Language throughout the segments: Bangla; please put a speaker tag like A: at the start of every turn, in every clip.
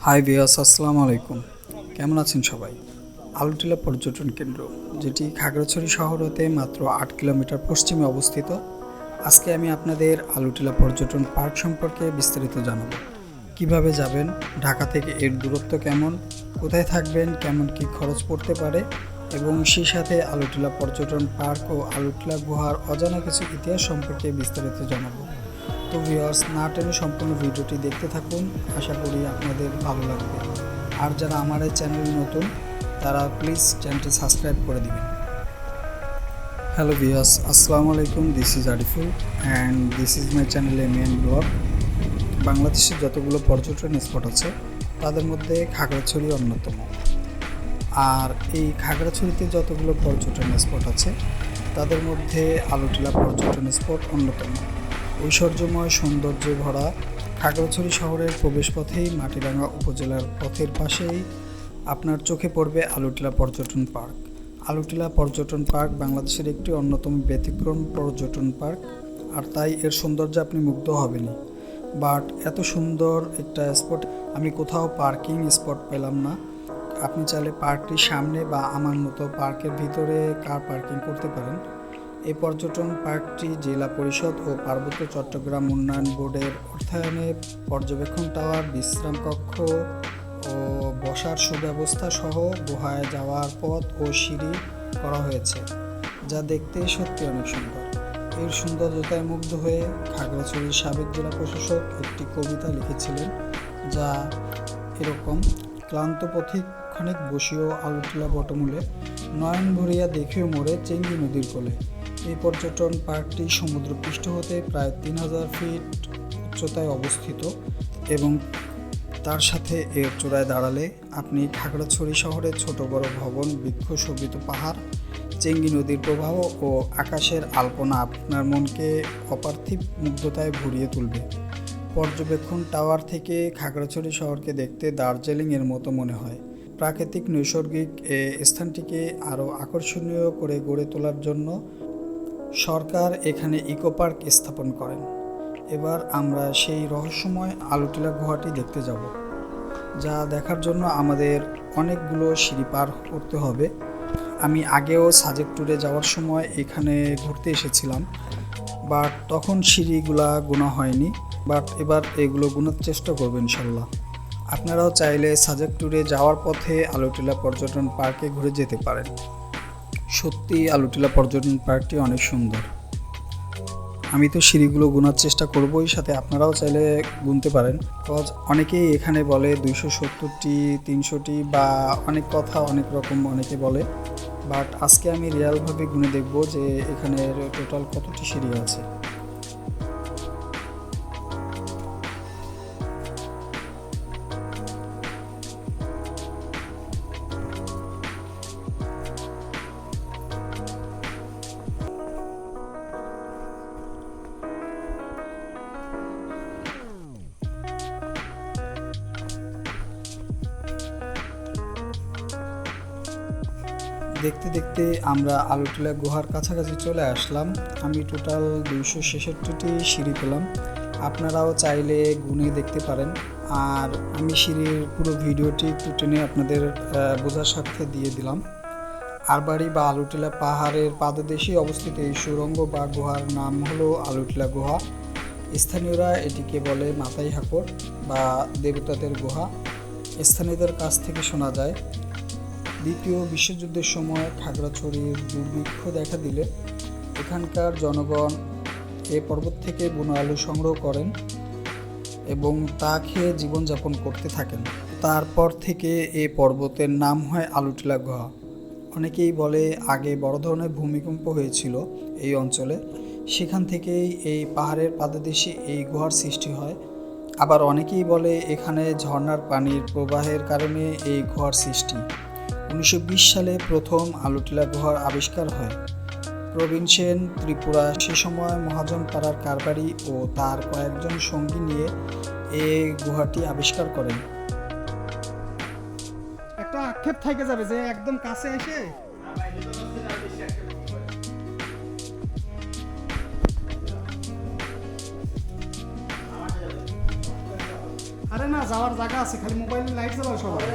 A: হাই ভিউয়ার্স, আসসালামু আলাইকুম। কেমন আছেন সবাই? আলুটিলা পর্যটন কেন্দ্র, যেটি খাগড়াছড়ি শহর হতে মাত্র 8 কিলোমিটার পশ্চিমে অবস্থিত। আজকে আমি আপনাদের আলুটিলা পর্যটন পার্ক সম্পর্কে বিস্তারিত জানাবো। কিভাবে যাবেন, ঢাকা থেকে এর দূরত্ব কেমন, কোথায় থাকবেন, কেমন কি খরচ পড়তে পারে এবং সেই সাথে আলুটিলা পর্যটন পার্ক ও আলুটিলা গুহার অজানা কিছু ইতিহাস সম্পর্কে বিস্তারিত জানাবো। তো ভিউয়ার্স, না টেনে সম্পূর্ণ ভিডিওটি দেখতে থাকুন, আশা করি আপনাদের ভালো লাগবে। আর যারা আমার এই চ্যানেলে নতুন, তারা প্লিজ চ্যানেলটি সাবস্ক্রাইব করে দিবেন। হ্যালো ভিউয়ার্স, আসসালামু আলাইকুম। This is Ariful and this is my channel men blog. বাংলাদেশের যতগুলো পর্যটন স্পট আছে তাদের মধ্যে খাগড়াছড়ি অন্যতম। আর এই খাগড়াছড়িতে যতগুলো পর্যটন স্পট আছে তাদের মধ্যে আলুটিলা পর্যটন স্পট অন্যতম। ঐশ্বর্যময় সৌন্দর্যে ভরা খাগড়াছড়ি শহরের প্রবেশপথেই মাটিরাঙ্গা উপজেলার পথের পাশেই আপনার চোখে পড়বে আলুটিলা পর্যটন পার্ক। আলুটিলা পর্যটন পার্ক বাংলাদেশের একটি অন্যতম ব্যতিক্রম পর্যটন পার্ক, আর তাই এর সৌন্দর্যে আপনি মুগ্ধ হবেনই। বাট এত সুন্দর একটা স্পট আমি কোথাও পার্কিং স্পট পেলাম না। আপনি চাইলে পার্কটির সামনে বা আমার মতো পার্কের ভিতরে কার পার্কিং করতে পারেন। এই পর্যটন পার্কটি জেলা পরিষদ ও পার্বত্য চট্টগ্রাম উন্নয়ন বোর্ডের অর্থায়নে পর্যবেক্ষণ টাওয়ার, বিশ্রাম কক্ষ ও বসার সুব্যবস্থা সহ গুহায় যাওয়ার পথ ও সিঁড়ি করা হয়েছে, যা দেখতে সত্যি অনেক সুন্দর। এর সৌন্দর্যতায় মুগ্ধ হয়ে খাগড়াছড়ির সাবেক জেলা প্রশাসক একটি কবিতা লিখেছিলেন, যা এরকম: ক্লান্ত পথিক খানিক বসিও আলুটিলা বটমূলে, নয়ন ভরিয়া দেখিও মোড়ে চেঙ্গি নদীর কোলে। এই পর্যটন পার্কটি সমুদ্রপৃষ্ঠ হতে প্রায় 3000 ফিট উচ্চতায় অবস্থিত এবং তার সাথে এর চূড়ায় দাঁড়ালে আপনি খাগড়াছড়ি শহরের ছোট বড় ভবন, বৃক্ষ শোভিত পাহাড়, চেঙ্গি নদীর প্রবাহ ও আকাশের আলপনা আপনার মনকে অপার্থিব মুগ্ধতায় ভরিয়ে তুলবে। পর্যবেক্ষণ টাওয়ার থেকে খাগড়াছড়ি শহরকে দেখতে দার্জিলিংয়ের মতো মনে হয়। প্রাকৃতিক নৈসর্গিক এ স্থানটিকে আরও আকর্ষণীয় করে গড়ে তোলার জন্য সরকার এখানে ইকো পার্ক স্থাপন করেন। এবার আমরা সেই রহস্যময় আলুটিলা গুহাটি দেখতে যাব, যা দেখার জন্য আমাদের অনেকগুলো সিঁড়ি পার করতে হবে। আমি আগেও সাজেক ট্যুরে যাওয়ার সময় এখানে ঘুরতে এসেছিলাম, বাট তখন সিঁড়িগুলা গোনা হয়নি। বাট এবার এগুলো গোনার চেষ্টা করবেন ইনশাল্লাহ। আপনারাও চাইলে সাজেক ট্যুরে যাওয়ার পথে আলুটিলা পর্যটন পার্কে ঘুরে যেতে পারেন। সত্যি আলুটিলা পর্যটন পার্কটি অনেক সুন্দর। আমি তো সিঁড়িগুলো গোনার চেষ্টা করবই, সাথে আপনারাও চাইলে গুনতে পারেন। কজ অনেকেই এখানে বলে 270টি, 300টি বা অনেক কথা অনেক রকম অনেকে বলে। বাট আজকে আমি রিয়ালভাবে গুনে দেখব যে এখানে টোটাল কতটি সিঁড়ি আছে। দেখতে দেখতে আমরা আলুটিলা গুহার কাছাকাছি চলে আসলাম। আমি টোটাল 266টি সিঁড়ি পেলাম। আপনারাও চাইলে গুনে দেখতে পারেন। আর আমি সিঁড়ির পুরো ভিডিওটি একটু টেনে আপনাদের বোঝার স্বার্থে দিয়ে দিলাম। আরবাড়ি বা আলুটিলা পাহাড়ের পাদদেশে অবস্থিত এই সুড়ঙ্গ বা গুহার নাম হলো আলুটিলা গুহা। স্থানীয়রা এটিকে বলে মাথাই হাকর বা দেবতাদের গুহা। স্থানীয়দের কাছ থেকে শোনা যায়, দ্বিতীয় বিশ্বযুদ্ধের সময় খাগড়াছড়ির দুর্ভিক্ষ দেখা দিলে এখানকার জনগণ এ পর্বত থেকে বুনো আলু সংগ্রহ করেন এবং তা খেয়ে জীবনযাপন করতে থাকেন। তারপর থেকে এ পর্বতের নাম হয় আলুটিলা গুহা। অনেকেই বলে আগে বড় ধরনের ভূমিকম্প হয়েছিল এই অঞ্চলে, সেখান থেকেই এই পাহাড়ের পাদদেশে এই গুহার সৃষ্টি হয়। আবার অনেকেই বলে এখানে ঝর্ণার পানির প্রবাহের কারণে এই গুহার সৃষ্টি। 1920 সালে প্রথম আলুটিলা গুহার আবিষ্কার হয়। প্রবীণ সেন ত্রিপুরা সে সময় মহাজন পাড়ার কারবারি ও তার কয়েকজন সঙ্গী নিয়ে এই গুহাটি আবিষ্কার করেন।
B: একটা আক্ষেপ থেকে যাবে যে একদম কাছে এসে আরে না, যাওয়ার জায়গা আছে, খালি মোবাইলে লাইট জ্বালাও সবাই।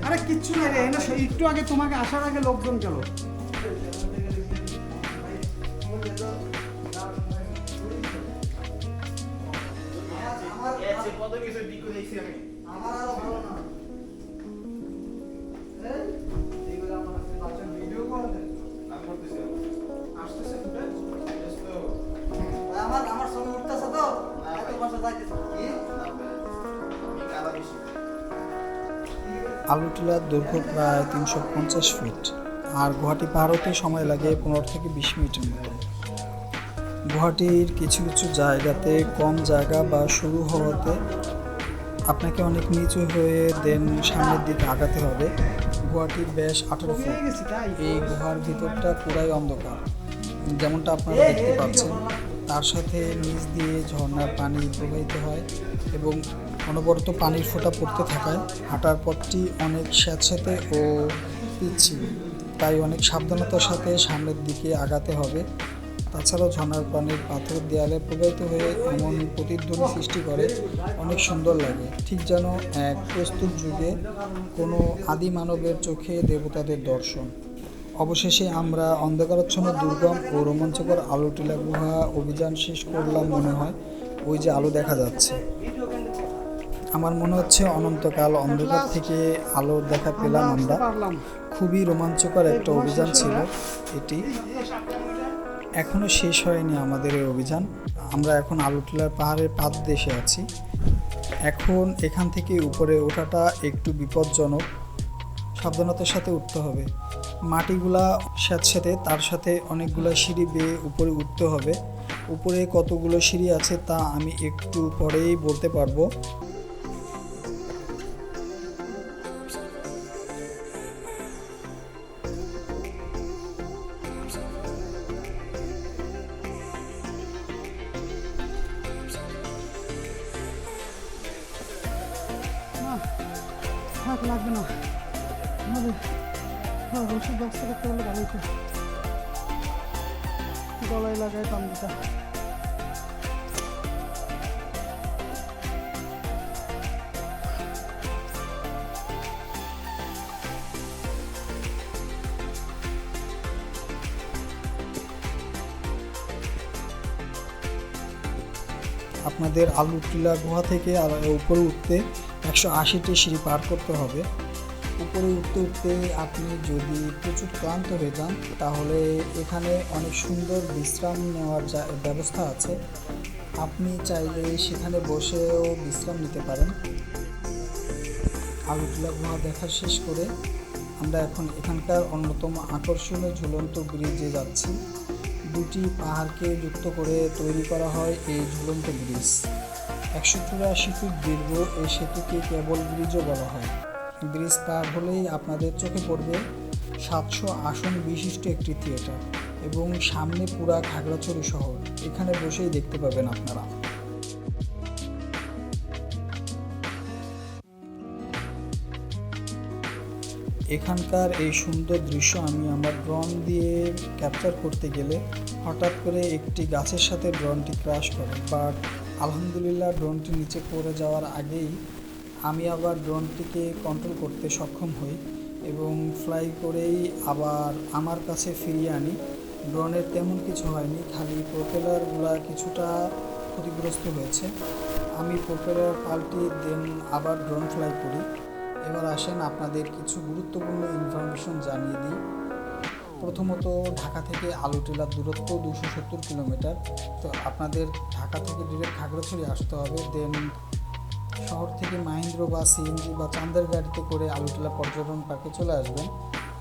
B: আরে কিচ্ছু নাই রে, না একটু আগে তোমাকে আসার আগে লোকজন গেল।
C: আমার ছবি উঠতেছে তো এত বাসা যাইতেছে কি
A: আলুটিলার দৈর্ঘ্য প্রায় 350 ফিট আর গুয়াহাটি পার হতে সময় লাগে 15 থেকে 20 মিনিটের মতো। গুয়াহাটির কিছু কিছু জায়গাতে কম জায়গা বা শুরু হওয়াতে আপনাকে অনেক নিচু হয়ে দেন সামনের দিকে আগাতে হবে। গুয়াহাটির বেশ 18 ফুট।
B: গেছি তাই।
A: এই গুহার ভিতরটা পুরাই অন্ধকার, যেমনটা আপনারা দেখতে পাচ্ছেন। তার সাথে নিচ দিয়ে ঝর্ণার পানি প্রবাহিত হয় এবং অনবরত পানির ফোঁটা পড়তে থাকায় হাঁটার পথটি অনেক স্যাঁতস্যাঁতে ও পিচ্ছিল, তাই অনেক সাবধানতার সাথে সামনের দিকে আগাতে হবে। তাছাড়াও ঝর্ণার পানির পাথর দেয়ালে প্রবাহিত হয়ে এমন প্রতিধ্বনি সৃষ্টি করে, অনেক সুন্দর লাগে, ঠিক যেন এক প্রস্তুত যুগে কোনো আদি মানবের চোখে দেবতাদের দর্শন। অবশেষে আমরা অন্ধকারাচ্ছন্ন দুর্গম ও রোমাঞ্চকর আলুটিলা গুহা অভিযান শেষ করলাম মনে হয়। ওই যে আলো দেখা যাচ্ছে, আমার মনে হচ্ছে অনন্তকাল অন্ধকার থেকে আলোর দেখা পেলাম আমরা।
B: পারলাম।
A: খুবই রোমাঞ্চকর একটা অভিযান ছিল এটি। এখনও শেষ হয়নি আমাদের এই অভিযান। আমরা এখন আলুটিলার পাহাড়ের পাদদেশে আছি। এখন এখান থেকে উপরে ওঠাটা একটু বিপজ্জনক, সাবধানতার সাথে উঠতে হবে। মাটিগুলা স্যাঁতস্যাঁতে, তার সাথে অনেকগুলো সিঁড়ি বেয়ে উপরে উঠতে হবে। উপরে কতগুলো সিঁড়ি আছে তা আমি একটু পরেই বলতে পারবো।
B: না, থাক, লাগবে না। আমাদের ওষুধ ব্যবস্থা করতে হলে ভালোই তো। গলায় লাগায় তামটা।
A: আপনাদের আলুটিলা গুহা থেকে উপরে উঠতে 180টি সিঁড়ি পার করতে হবে। উপরে উঠতে উঠতে আপনি যদি প্রচুর ক্লান্ত হয়ে যান তাহলে এখানে অনেক সুন্দর বিশ্রাম নেওয়ার ব্যবস্থা আছে। আপনি চাইলে সেখানে বসেও বিশ্রাম নিতে পারেন। আলুটিলা গুহা দেখা শেষ করে আমরা এখন এখানকার অন্যতম আকর্ষণীয় ঝুলন্ত ব্রিজে যাচ্ছি। দুটি পাহাড়কে যুক্ত করে তৈরি করা হয় এই ঝুলন্ত ব্রিজ। 184 ফুট দীর্ঘ এই সেতুকে কেবল ব্রিজও বলা হয়। ব্রিজ পার হলেই আপনাদের চোখে পড়বে 700 আসন বিশিষ্ট একটি থিয়েটার এবং সামনে পুরা খাগড়াছড়ি শহর এখানে বসেই দেখতে পাবেন আপনারা। এখানকার এই সুন্দর দৃশ্য আমি আমার ড্রোন দিয়ে ক্যাপচার করতে গেলে হঠাৎ করে একটি গাছের সাথে ড্রোনটি ক্র্যাশ করে, বাট আলহামদুলিল্লাহ ড্রোনটি নিচে পড়ে যাওয়ার আগেই আমি আবার ড্রোনটিকে কন্ট্রোল করতে সক্ষম হই এবং ফ্লাই করেই আবার আমার কাছে ফিরিয়ে আনি। ড্রোনের তেমন কিছু হয়নি, খালি প্রোপেলারগুলো কিছুটা ক্ষতিগ্রস্ত হয়েছে। আমি প্রোপেলার পাল্টিয়ে দেন আবার ড্রোন ফ্লাই করি। এবার আসেন আপনাদের কিছু গুরুত্বপূর্ণ ইনফরমেশন জানিয়ে দিই। প্রথমত, ঢাকা থেকে আলুটিলার দূরত্ব 270 কিলোমিটার। তো আপনাদের ঢাকা থেকে ডিরেক্ট খাগড়াছড়ি আসতে হবে, দেন শহর থেকে মাহিন্দ্র বা সিএনজি বা চান্দের গাড়িতে করে আলুটিলা পর্যটন পার্কে চলে আসবেন।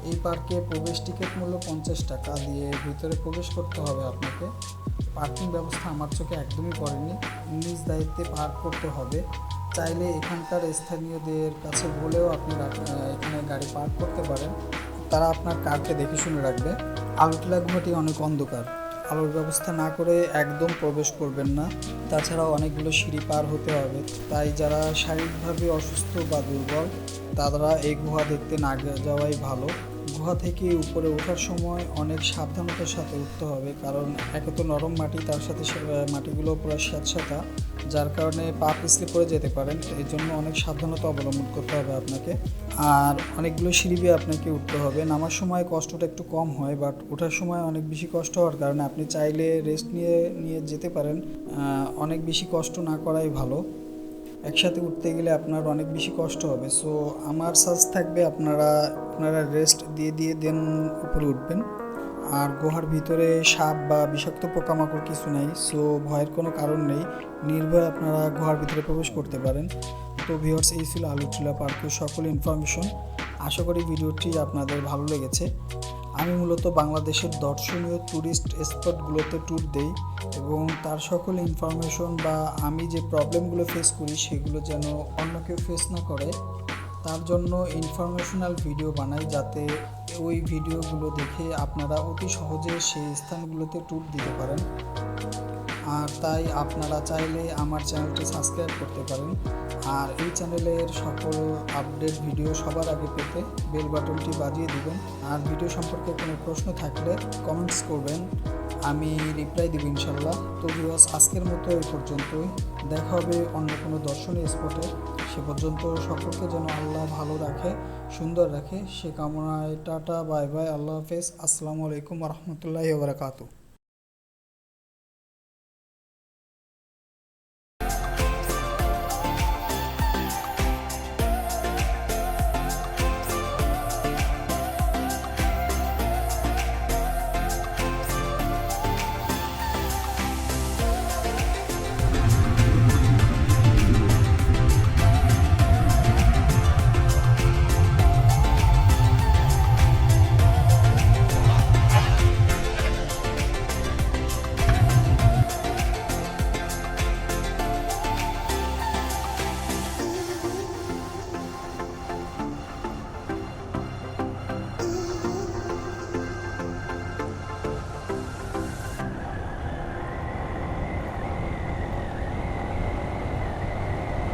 A: এই পার্কে প্রবেশ টিকিট মূল্য 50 টাকা দিয়ে ভিতরে প্রবেশ করতে হবে আপনাকে। পার্কিং ব্যবস্থা আমার চোখে একদমই পড়েনি, নিজ দায়িত্বে পার্ক করতে হবে। চাইলে এখানকার স্থানীয়দের কাছে বলেও আপনি এখানে গাড়ি পার্ক করতে পারেন, তারা আপনার কারকে দেখে শুনে রাখবে। আলুটিলা গুহাটি অনেক অন্ধকার, আলোর ব্যবস্থা না করে একদম প্রবেশ করবেন না। তাছাড়াও অনেকগুলো সিঁড়ি পার হতে হবে, তাই যারা শারীরিকভাবে অসুস্থ বা দুর্বল তারা এই গুহা দেখতে না যাওয়াই ভালো। গুহা থেকে উপরে ওঠার সময় অনেক সাবধানতার সাথে উঠতে হবে, কারণ একে তো নরম মাটি, তার সাথে মাটিগুলো পুরো স্যাঁতস্যাঁতা, যার কারণে পা পিছলে পড়ে যেতে পারেন। এই জন্য অনেক সাবধানতা অবলম্বন করতে হবে আপনাকে। আর অনেকগুলো সিঁড়ি বেয়ে আপনাকে উঠতে হবে। নামার সময় কষ্টটা একটু কম হয়, বাট ওঠার সময় অনেক বেশি কষ্ট হওয়ার কারণে আপনি চাইলে রেস্ট নিয়ে নিয়ে যেতে পারেন। অনেক বেশি কষ্ট না করাই ভালো। একসাথে উঠতে গেলে আপনার অনেক বেশি কষ্ট হবে। সো আমার সাজেস্ট থাকবে আপনারা রেস্ট দিয়ে দিয়ে দেন উপরে উঠবেন। আর গুহার ভিতরে সাপ বা বিষাক্ত পোকামাকড় কিছু নেই, সো ভয়ের কোনো কারণ নেই। নির্ভয়ে আপনারা গুহার ভিতরে প্রবেশ করতে পারেন। তো ভিউয়ার্স, এই ছিল আলুটিলা পার্কের সকল ইনফরমেশন। আশা করি ভিডিওটি আপনাদের ভালো লেগেছে। আমি মূলত বাংলাদেশের দর্শনীয় ট্যুরিস্ট স্পটগুলোতে ট্যুর দেই এবং তার সকল ইনফরমেশন বা আমি যে প্রবলেমগুলো ফেস করি সেগুলো যেন অন্য কেউ ফেস না করে, তার জন্য ইনফরমেশনাল ভিডিও বানাই, যাতে ওই ভিডিওগুলো দেখে আপনারা অতি সহজে সেই স্থানগুলোতে ট্যুর দিতে পারেন। আর তাই আপনারা চাইলে আমার চ্যানেলটি সাবস্ক্রাইব করতে পারেন। আর এই চ্যানেলের সকল আপডেট ভিডিও সবার আগে পেতে বেল বাটনটি বাজিয়ে দিবেন। আর ভিডিও সম্পর্কে কোনো প্রশ্ন থাকলে কমেন্টস করবেন, আমি রিপ্লাই দেব ইনশাল্লাহ। তো ভিউয়ার্স, আজকের মতো এই পর্যন্তই। দেখা হবে অন্য কোনো দর্শনীয় স্পটে। সে পর্যন্ত সকলকে যেন আল্লাহ ভালো রাখে, সুন্দর রাখে, সে কামনায় টাটা, বাই বাই, আল্লাহ হাফেজ, আসসালামু আলাইকুম রহমতুল্লাহি ওয়া বারাকাতুহু।